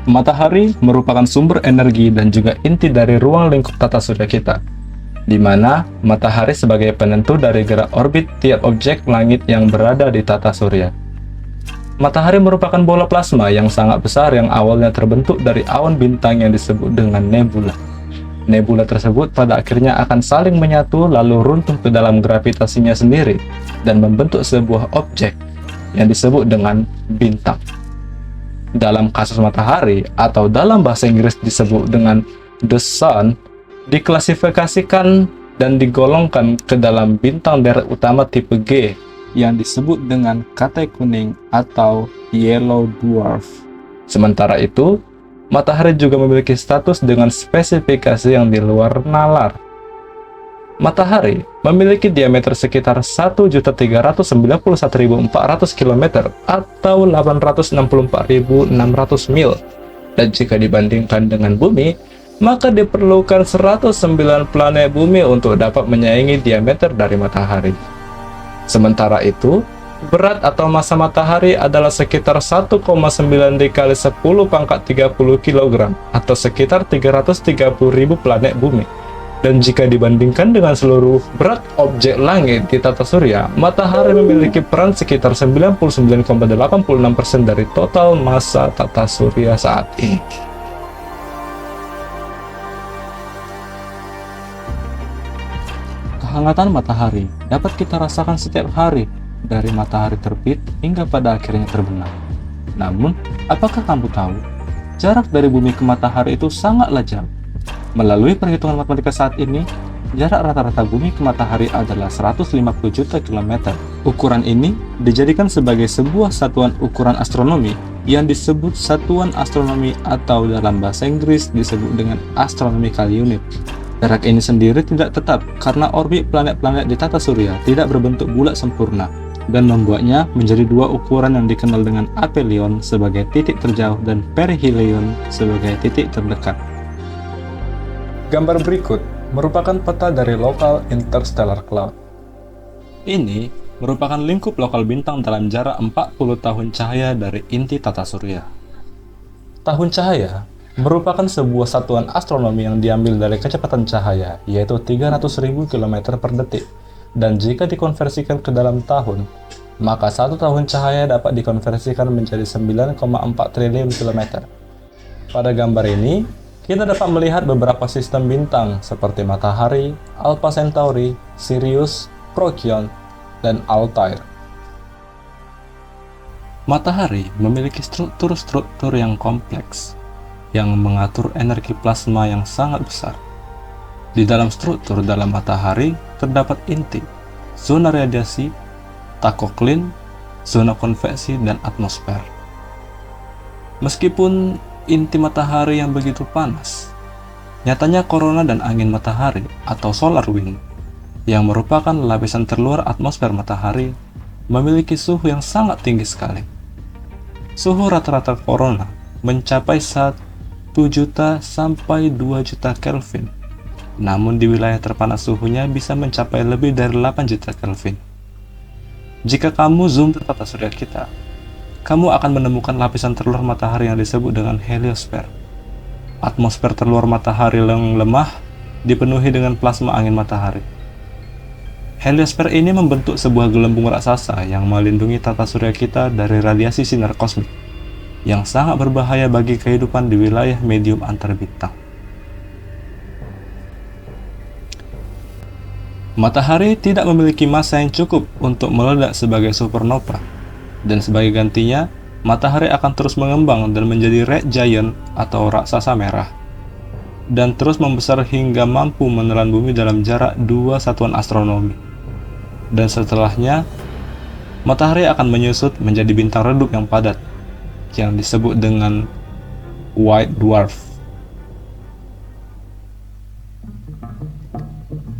Matahari merupakan sumber energi dan juga inti dari ruang lingkup tata surya kita, di mana matahari sebagai penentu dari gerak orbit tiap objek langit yang berada di tata surya. Matahari merupakan bola plasma yang sangat besar yang awalnya terbentuk dari awan bintang yang disebut dengan nebula. Nebula tersebut pada akhirnya akan saling menyatu lalu runtuh ke dalam gravitasinya sendiri dan membentuk sebuah objek yang disebut dengan bintang. Dalam kasus matahari, atau dalam bahasa Inggris disebut dengan the sun, diklasifikasikan dan digolongkan ke dalam bintang deret utama tipe G yang disebut dengan katai kuning atau yellow dwarf. Sementara itu, matahari juga memiliki status dengan spesifikasi yang di luar nalar. Matahari memiliki diameter sekitar 1.391.400 km atau 864.600 mil. Dan jika dibandingkan dengan bumi, maka diperlukan 109 planet bumi untuk dapat menyaingi diameter dari matahari. Sementara itu, berat atau massa matahari adalah sekitar 1,9 dikali 10 pangkat 30 kg atau sekitar 330.000 planet bumi. Dan jika dibandingkan dengan seluruh berat objek langit di tata surya, matahari memiliki peran sekitar 99,86% dari total massa tata surya saat ini. Kehangatan matahari dapat kita rasakan setiap hari, dari matahari terbit hingga pada akhirnya terbenam. Namun, apakah kamu tahu, jarak dari bumi ke matahari itu sangatlah jauh. Melalui perhitungan matematika saat ini, jarak rata-rata bumi ke matahari adalah 150 juta kilometer. Ukuran ini dijadikan sebagai sebuah satuan ukuran astronomi yang disebut satuan astronomi atau dalam bahasa Inggris disebut dengan astronomical unit. Jarak ini sendiri tidak tetap karena orbit planet-planet di tata surya tidak berbentuk bulat sempurna dan membuatnya menjadi dua ukuran yang dikenal dengan aphelion sebagai titik terjauh dan perihelion sebagai titik terdekat. Gambar berikut merupakan peta dari Local Interstellar Cloud. Ini merupakan lingkup lokal bintang dalam jarak 40 tahun cahaya dari inti tata surya. Tahun cahaya merupakan sebuah satuan astronomi yang diambil dari kecepatan cahaya, yaitu 300.000 km per detik. Dan jika dikonversikan ke dalam tahun, maka satu tahun cahaya dapat dikonversikan menjadi 9,4 triliun kilometer. Pada gambar ini, kita dapat melihat beberapa sistem bintang seperti Matahari, Alpha Centauri, Sirius, Procyon, dan Altair. Matahari memiliki struktur-struktur yang kompleks yang mengatur energi plasma yang sangat besar. Di dalam struktur matahari terdapat inti, zona radiasi, takoklin, zona konveksi, dan atmosfer. Meskipun inti matahari yang begitu panas, nyatanya korona dan angin matahari atau solar wind yang merupakan lapisan terluar atmosfer matahari memiliki suhu yang sangat tinggi sekali. Suhu rata-rata korona mencapai 1 juta sampai 2 juta Kelvin. Namun di wilayah terpanas suhunya bisa mencapai lebih dari 8 juta Kelvin. Jika kamu zoom ke tata surya kita, kamu akan menemukan lapisan terluar matahari yang disebut dengan heliosfer. Atmosfer terluar matahari yang lemah dipenuhi dengan plasma angin matahari. Heliosfer ini membentuk sebuah gelembung raksasa yang melindungi tata surya kita dari radiasi sinar kosmik yang sangat berbahaya bagi kehidupan di wilayah medium antar bintang. Matahari tidak memiliki massa yang cukup untuk meledak sebagai supernova, dan sebagai gantinya, matahari akan terus mengembang dan menjadi red giant atau raksasa merah, dan terus membesar hingga mampu menelan bumi dalam jarak 2 satuan astronomi. Dan setelahnya, matahari akan menyusut menjadi bintang redup yang padat, yang disebut dengan white dwarf.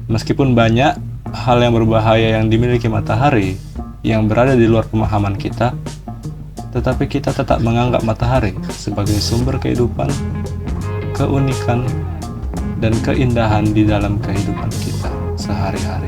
Meskipun banyak hal yang berbahaya yang dimiliki matahari yang berada di luar pemahaman kita, tetapi kita tetap menganggap matahari sebagai sumber kehidupan, keunikan, dan keindahan di dalam kehidupan kita sehari-hari.